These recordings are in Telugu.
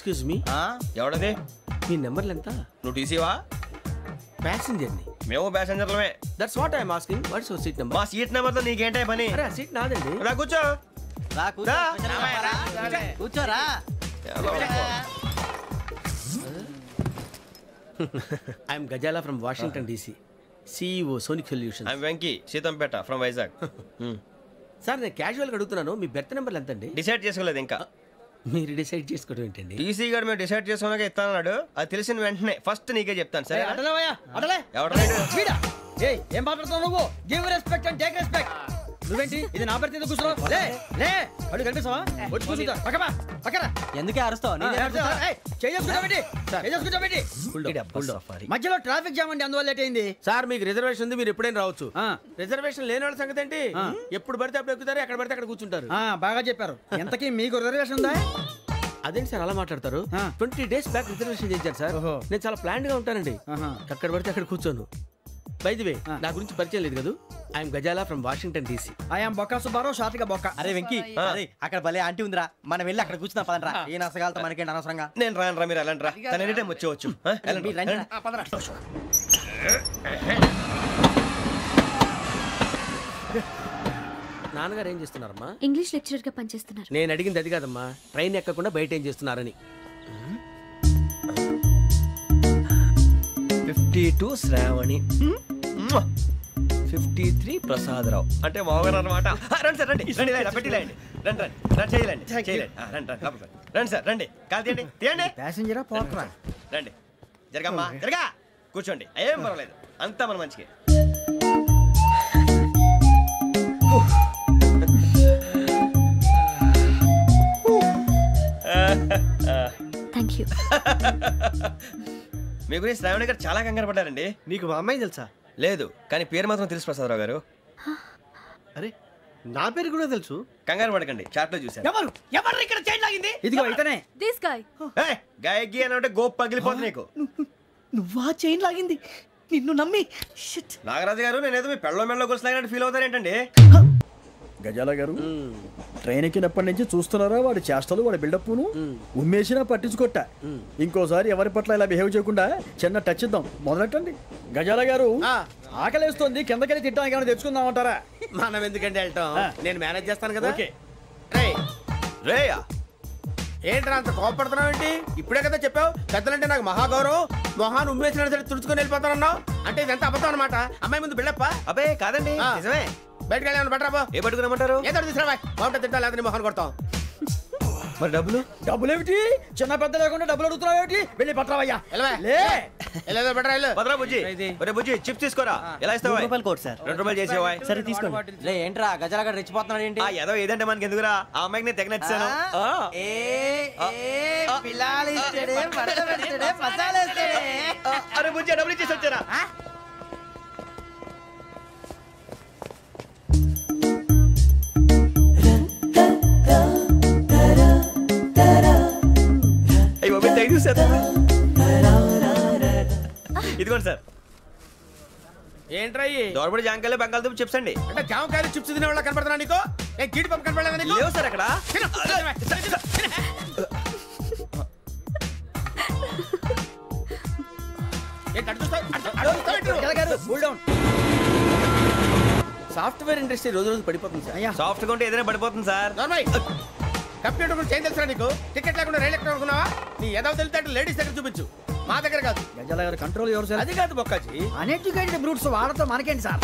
Excuse me, ఎవడది? మీ నెంబర్లు ఎంత? నువ్వు టీసీవా? ప్యాసింజర్ ని. మేము ప్యాసెంజర్లమే. That's what I'm asking. What's your seat number? మా సీట్ నెంబర్ తో నీకేంటే పని? అరే సీట్ నాదండి. రా కూర్చో. కూర్చోరా. I'm Ghazala from Washington DC, CEO Sonic Solutions. I'm Venky, Seethampeta from Vizag. Sir నేను క్యాజువల్గా అడుగుతున్నాను, మీ బెర్త్ నెంబర్లు ఎంత అండి? డిసైడ్ చేసుకోలేదు ఇంకా. మీరు డిసైడ్ చేసుకోవడం ఏంటండి? టీసీ గారు మేము డిసైడ్ చేసుకున్నాక ఇస్తానన్నాడు. అది తెలిసిన వెంటనే ఫస్ట్ నీకే చెప్తాను. సరే ఎవడలేడా? ఏం మాట్లాడుతున్నావు నువ్వు? Give respect and take respect. నువ్వేంటి ఇది నా పరిస్థితి కూర్చున్నావు? లే లే, అడుగు కనిపిస్తావా? వచ్చి కూర్చుంటా. పక్కన ఎందుకే అరుస్తావు? మధ్యలో ట్రాఫిక్ జామ్ అండి, అందువల్ల లేట్ అయింది. సార్ మీకు రిజర్వేషన్ ఉంది, మీరు ఎప్పుడైనా రావచ్చు. రిజర్వేషన్ లేని వాళ్ళ సంగతి ఏంటి? ఎప్పుడు పడితే అప్పుడు ఎక్కుతారు, ఎక్కడ పడితే అక్కడ కూర్చుంటారు. బాగా చెప్పారు. ఎంతకీ మీకు రిజర్వేషన్ ఉందా? అదేంటి సార్ అలా మాట్లాడతారు? 20 days బ్యాక్ రిజర్వేషన్ చేశారు సార్. నేను చాలా ప్లాన్డ్ గా ఉంటానండి. అక్కడ పడితే అక్కడ కూర్చోను. బై ది వే, నా గురించి పరిచయం లేదు కదా. I'm Ghazala from Washington DC. I'm Bokka Subbarao, షార్ట్గా బొక్క. అరే వెంకీ, అక్కడ భలే ఆంటీ ఉందిరా, మనం వెళ్ళి అక్కడ కూర్చున్నా పదనరా. ఏ నసగాలతో మనకేంటి అనవసరంగా. నేను రాను, మీరు వెళ్ళండి రా. తన ఎనీ టైం వచ్చేవచ్చు. నాన్నగారు ఏం చేస్తున్నారమ్మా? ఇంగ్లీష్ లెక్చరర్ గా పనిచేస్తున్నారు. నేను అడిగింది అది కాదమ్మా, ట్రైన్ ఎక్కకుండా బయట ఏం చేస్తున్నారని. 52 శ్రావణి, 53 ప్రసాదరావు అంటే మామగారు అనమాట. రండి సార్, రండి రండి, పెట్టిలేండి. రండి రండి రండి, చేయలేండి చేయలేండి. రండి సార్, రండి. కాదు తీయండి తీయండి. ప్యాసింజరా పోట్రా. రండి, జరగమ్మా జరగా, కూర్చోండి. ఏం పర్వాలేదు, అంతా మన మంచికి. Thank you. మీ గురించి శ్రావణి గారు చాలా కంగారు పడ్డారండి. నీకు మా అమ్మాయి తెలుసా? లేదు, కానీ పేరు మాత్రం తెలుసు ప్రసాదరావు గారు. అరే నా పేరు కూడా తెలుసు. కంగారు పడకండి, చాట్ లో చూసాను. ఎవరు ఇక్కడ చైన్ లాగింది? ఇదిగో ఇతనే. This guy. గాయకి అని అంటే గోప్ పగిలిపోతుంది నీకు. నువ్వా చైన్ లాగింది? నిన్ను నమ్మి. నాగరాజు గారు, నేనేదో మీ పెళ్ళ మెళ్ళ గురిసిలాగినట్టు ఫీల్ అవుతారేంటండి? గజాల గారు, ట్రైన్ ఎక్కినప్పటి నుంచి చూస్తున్నారా వాడి చేష్టలు, వాడి బిల్డప్ను? ఉమ్మేసినా పట్టించుకోట. ఇంకోసారి ఎవరి పట్ల ఇలా బిహేవ్ చేయకుండా చిన్న టచ్ ఇద్దాం, మొదలెట్టండి. గజాల గారు, ఆకలేస్తోంది, కిందకెళ్ళి తిట్టడానికి ఏమైనా తెచ్చుకుందామంటారా? మనం ఎందుకంటే వెళ్తాం, నేను మేనేజ్ చేస్తాను కదా. రేయా, ఏంట్రా అంత కోపడుతున్నావు ఏంటి? ఇప్పుడే కదా చెప్పావు పెద్దలంటే నాకు మహాగౌరవం, మొహాన్ని ఉమ్మేసిన సరే తుడుచుకొని వెళ్ళిపోతానన్నావు. అంటే ఇదంతా అబద్ధం అనమాట. అమ్మాయి ముందు బిల్డప్ప? అబ్బే కాదండి, నిజమే. బయటకు వెళ్ళి పట్టరాబో. ఏ పట్టుకురమ్మంటారు? ఏదో తీసుకురా, బాగుంటే తింటా, లేదా మొహాన్ని కొడతాం. మరి డబ్బులు? డబ్బులు ఏమిటి? చిన్న పెద్ద లేకుండా డబ్బులు అడుగుతున్నావు ఏమిటి? వెళ్ళి పట్టరావయ్యా. పదరా బుజ్జి. బుజ్జి చిప్స్ తీసుకోరా. ఎలా ఇస్తావా? రూపాయలు సార్. 2 రూపాయలు చేసేవా? సరే తీసుకోండి. లే ఏంట్రా గజాల గారు రెచ్చిపోతున్నాడు ఏంటి? ఏదో ఏదంటే మనకి ఎందుకురా, ఆ అమ్మాయికి నేను తెగ నచ్చాను. అరే బుజ్జి, డబ్బులు ఇచ్చేసి వచ్చారా? ఇదిగోండి సార్. ఏంట్రా దోరబడి జాంకాయలు బంగాళదుంప చిప్స్ అండి. అంటే జామకాయలు చిప్స్ తినే వాళ్ళ కనపడుతున్నా నీకు? ఏ గీడి పంపు కనపడలేదా నీకు? లేవు సార్ అక్కడ. సాఫ్ట్వేర్ ఇండస్ట్రీ రోజు రోజు పడిపోతుంది సార్. సాఫ్ట్ గా ఉంటే ఏదైనా పడిపోతుంది సార్. కంప్యూటర్ గురించి ఏం తెలుసా నీకు? టికెట్ లేకుండా రైలు ఎక్కడ అనుకున్నావా? నీ ఏదో తెలితే లేడీస్ దగ్గర చూపించు, మా దగ్గర కాదు. గజాల గారు కంట్రోల్ ఎవరు? అది కాదు బొక్కాజీ, అన్ఎడ్యుకేటెడ్ బ్రూట్స్ వాడతో మనకేంటి సార్?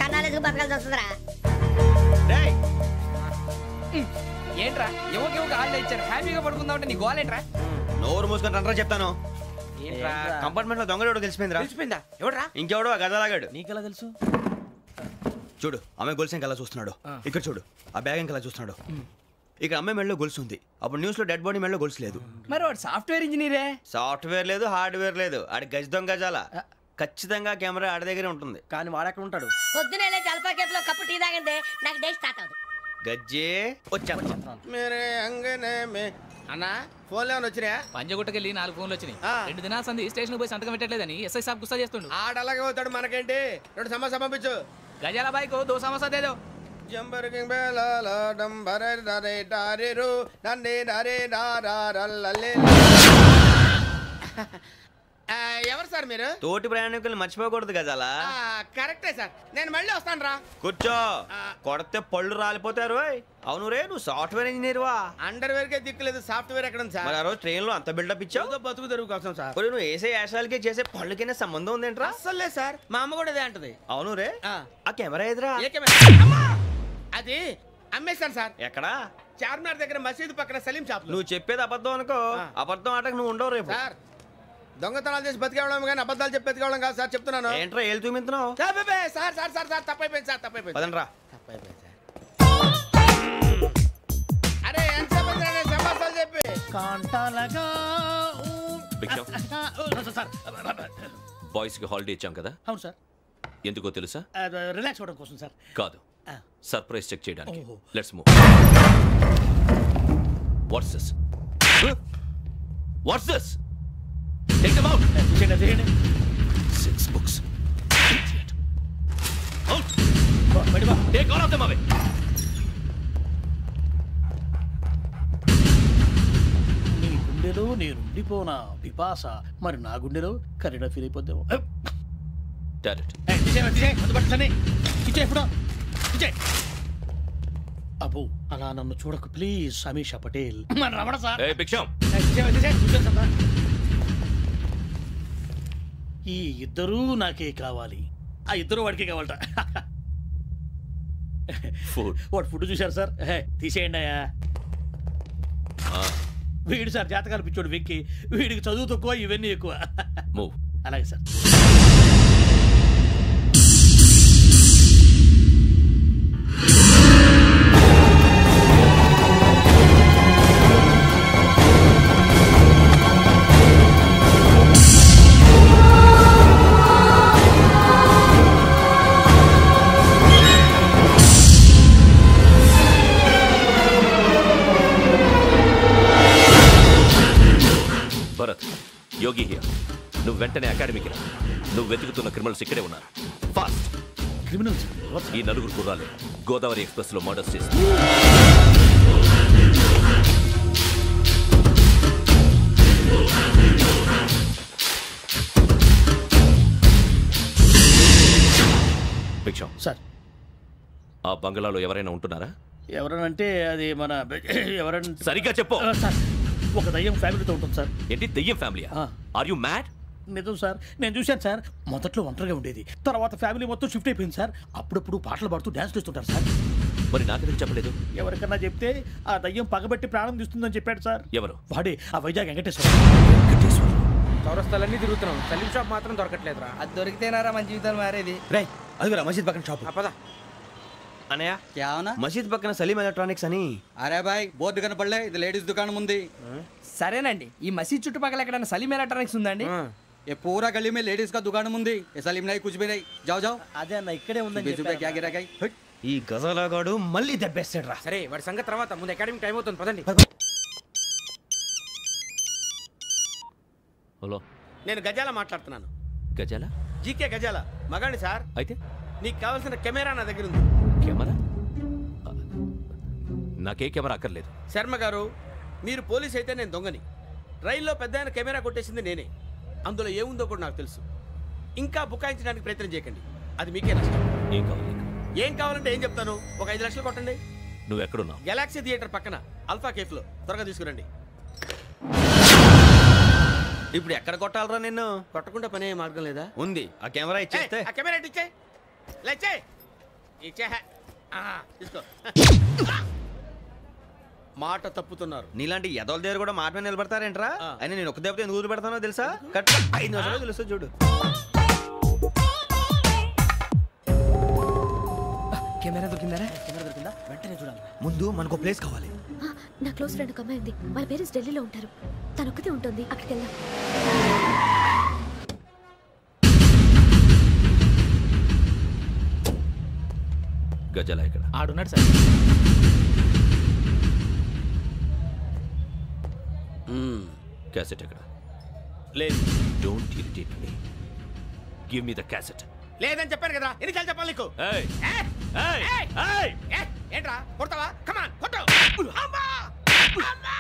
కన్నాలకు బతకాల్సి వస్తుందిరా. ఏంట్రా ఎవరికి ఆళ్ళు ఇచ్చారు, హ్యాపీగా పడుకుందాం అంటే నీ గోలేంట్రా? నోరు మూసుకొని రండ్రా చెప్తాను. కంపార్ట్మెంట్ లో దొంగడు తెలిసిపోయిందిరా. తెలిసిపోయిందా? ఎవడ్రా? ఇంకెవడో గదలాగాడు. నీకెలా తెలుసు? చూడు, ఆమె గొలుసు ఇంకలా చూస్తున్నాడు. ఇక్కడ చూడు, ఆ బ్యాగ్ ఇంకలా చూస్తున్నాడు. ఇక్కడ అమ్మాయి మెడలో గొలుసు ఉంది. అప్పుడు న్యూస్ లో డెడ్ బాడీ మెడలో గొలుసు లేదు. మరి వాడు సాఫ్ట్వేర్ ఇంజనీరే. సాఫ్ట్వేర్ లేదు, హార్డ్వేర్ లేదు. ఆడి గజ దొంగ గజాల. ఖచ్చితంగా కెమెరా ఆడి దగ్గరే ఉంటుంది. కానీ వాడెక్కడ ఉంటాడు? పొద్దునే జలపా కేఫ్లో కప్పు టీ తాగండి, నాకు డే స్టార్ట్ అవుతుంది. గజ్జే వచ్చా. మేరే అంగనే మే అన్నా ఫోన్లో ఏమైనా వచ్చినాయా? పంజగుట్టకెళ్ళి 4 ఫోన్లు వచ్చినాయి. ఆ. 2 దినాల సంది స్టేషన్ పోయి సంతకం పెట్టలేదని ఎస్ఐ సాబ్ గుస్తా చేస్తుండు. ఆడలాగే పోతాడు, మనకేంటి? 2 సమస్య పంపించు. గజాల బైక్ 2 సమస్య దేదో. జంబరకింగ్ బేలాల డంబరే డరే డారెరు నన్నే డరే డారల్లలే. ఎవరు సార్ మీరు? తోటి ప్రయాణికులు మర్చిపోకూడదు గజాల. కరెక్టే సార్, నేను మళ్ళీ వస్తాను రా. కూర్చో, కొడితే పళ్ళు రాలిపోతారు. అవును రే, నువ్వు సాఫ్ట్వేర్ ఇంజనీర్ వా? అండర్వేర్ కే దిక్కులేదు, సాఫ్ట్వేర్ ఎక్కడ ఉంది సార్? మరి ఆ రోజు ట్రైన్ లో అంత బిల్డప్ ఇచ్చావు. బతుకు తెరువు కోసం సార్. మరి నువ్వు వేసే యాశాలకి చేసే పళ్ళకైనా సంబంధం ఉందేంట్రా? అస్సలే సార్, మా అమ్మ కూడా అదే అంటది. అవును రే, ఆ కెమెరా ఎదురా ఏ కెమెరా? అమ్మా! అది అమ్మేశాను సార్. ఎక్కడా? చార్మినార్ దగ్గర మసీదు పక్కన సలీం షాప్. నువ్వు చెప్పేది అబద్ధం అనుకో, అబద్ధం ఆటకు నువ్వు ఉండవు రేపు. సార్, దొంగతనాలు చేసి బతికేవడం కానీ అబద్ధాలు చెప్పి బతికేవడం కాదు సార్, చెప్తున్నాను. ఏంట్రా ఏళ్ళు చూపించినావు? సార్ సార్ సార్ సార్ తప్పైపోయింది సార్, తప్పైపోయింది. పదండ్రా. తప్పైపోయింది సార్. అరే ఎంత సమాసాలు చెప్పి బాయ్స్ కి హాలిడే ఇచ్చాం కదా? అవును సార్. ఎందుకో తెలుసా? రిలాక్స్ అవ్వడం కోసం సార్. కాదు, సర్ప్రైజ్ చెక్ చేయడానికి. Let's move. What's this? What's this? Take them out. 6 books. Idiot. Out. Take all of them away. నీ గుండెలో నేనుండిపోనా పిపాస, మరి నా గుండెలో కరీడా ఫీల్ అయిపోద్దాము. Direct. అబ్బో, అలా నన్ను చూడకు please. Sameesha Patel. Ramana sir. Hey, Big Sham. ఈ ఇద్దరూ నాకే కావాలి, ఆ ఇద్దరు వాడికే కావాలట. Food. వాడు ఫుడ్ చూశారు సార్. తీసేయండి అయ్యా. వీడు సార్ జాతకాలు పిచ్చోడు వెక్కి, వీడికి చదువు తక్కువ, ఇవన్నీ ఎక్కువ. Move. అలాగే సార్. Bharat, Yogi here. నువ్వు వెంటనే అకాడమీకి రా. నువ్వు వెతుకుతున్న క్రిమినల్స్ ఇక్కడే ఉన్నారు. ఫాస్ట్. క్రిమినల్స్? ఈ 4 కుర్రాలు గోదావరి ఎక్స్ప్రెస్ లో మర్డర్స్ చేసి భిక్షం సార్. ఆ బంగ్లాలో ఎవరైనా ఉంటున్నారా? ఎవరనంటే అది మన ఎవరంటే సరిగ్గా చెప్పు సార్. ఒక దయ్యం ఫ్యామిలీతో ఉంటుంది సార్. ఏంటి దెయ్యం ఫ్యామిలీ? Are you mad? నిజం సార్, నేను చూశాను సార్. మొదట్లో ఒంటరిగా ఉండేది, తర్వాత ఫ్యామిలీ మొత్తం షిఫ్ట్ అయిపోయింది సార్. అప్పుడప్పుడు పాటలు పాడుతూ డ్యాన్స్ చేస్తుంటారు సార్. మరి నాకెందుకు చెప్పలేదు? ఎవరికన్నా చెప్తే ఆ దయ్యం పగబెట్టి ప్రాణం తీస్తుందని చెప్పాడు సార్. ఎవరు? వాడే, ఆ వైజాగ్ వెంకటేశ్వర. చౌరస్తాలన్నీ తిరుగుతున్నాం, సలీం షాప్ మాత్రం దొరకట్లేదురా. అది దొరికితేనారా మన జీవితాలు మారేది. రే, అదిగురా మసీద్ పక్కన షాప్. పదా అనయ్య, क्या होना? మసీద్ పక్కన సలీం ఎలక్ట్రానిక్స్ అని. అరే బాయ్, బోర్డు కనపడలే, ఇది లేడీస్ దుకాణం ఉంది. సరేనండి, ఈ మసీద్ చుట్టుపక్కల ఎక్కడైనా సలీం ఎలక్ట్రానిక్స్ ఉందండి? ये पूरा गली में लेडीज का दुकान मुंदी, ये सलीम नहीं कुछ भी नहीं. जाओ जाओ. అదే అన్న ఇక్కడే ఉందని बीस रुपए क्या गिरा गई? ఈ గజాలగాడు మళ్ళీ దెబ్బేస్తాడు రా. సరే, వాడి సంగతి తర్వాత, ముందు అకాడమిక్ టైం అవుతుంది, పదండి. హలో, నేను గజాల మాట్లాడుతున్నాను. గజాల? జీకే గజాల మగాండి సార్. అయితే నీకు కావాల్సిన కెమెరా నా దగ్గర ఉంది. కెమెరా? నాకే కెమెరా అక్కర్లేదు. శర్మ గారు, మీరు పోలీస్ అయితే నేను దొంగని. రైల్లో పెద్ద ఆయన కెమెరా కొట్టేసింది నేనే. అందులో ఏముందో కూడా నాకు తెలుసు. ఇంకా బుకాయించడానికి ప్రయత్నం చేయకండి, అది మీకే నష్టం. ఏం కావాలి? ఏం కావాలంటే ఏం చెప్తాను, ఒక 5 లక్షలు కొట్టండి. నువ్వు ఎక్కడున్నావు? గెలాక్సీ థియేటర్ పక్కన అల్ఫా కేఫ్ లో, త్వరగా తీసుకురండి. ఇప్పుడు ఎక్కడ కొట్టాలరా నిన్ను? కొట్టకుండా పనే మార్గం లేదా? ఉంది, ఆ కెమెరా ఇచ్చేస్తే. ఆ కెమెరా ఇచ్చే లేచే ఇచ్చే తీసుకో. మాట తప్పుతున్నారు. నీలాంటి ఎదల దగ్గర కూడా మాట మీద నిలబడతారేంట్రా? అయినా నేను ఒక దెబ్బతో ఎందుకు పెడతానో తెలుసా? కరెక్ట్ 5 నిమిషాలు తెలుసు చూడు. కెమెరా దొరికిందా? వెంటనే చూడాలి. ముందు మనకు ప్లేస్ కావాలి. నా క్లోజ్ ఫ్రెండ్ ఒక అమ్మాయి ఉంది, వాళ్ళ పేరెంట్స్ ఢిల్లీలో ఉంటారు. తను ఒక్కతే ఉంటుంది, అక్కడికి వెళ్దాం. గజాల ఎక్కడ? ఆడున్నాడు సార్. క్యాసెట్ ఎక్కడ? లేదు. Don't irritate me. Give me the cassette. లేదని చెప్పాను కదరా, ఎన్నిసార్లు చెప్పాలి నీకు? ఏయ్ ఏయ్ ఏయ్ ఏంట్రా కొడతావా? కమాన్ కొట్టు. అమ్మా! అమ్మా!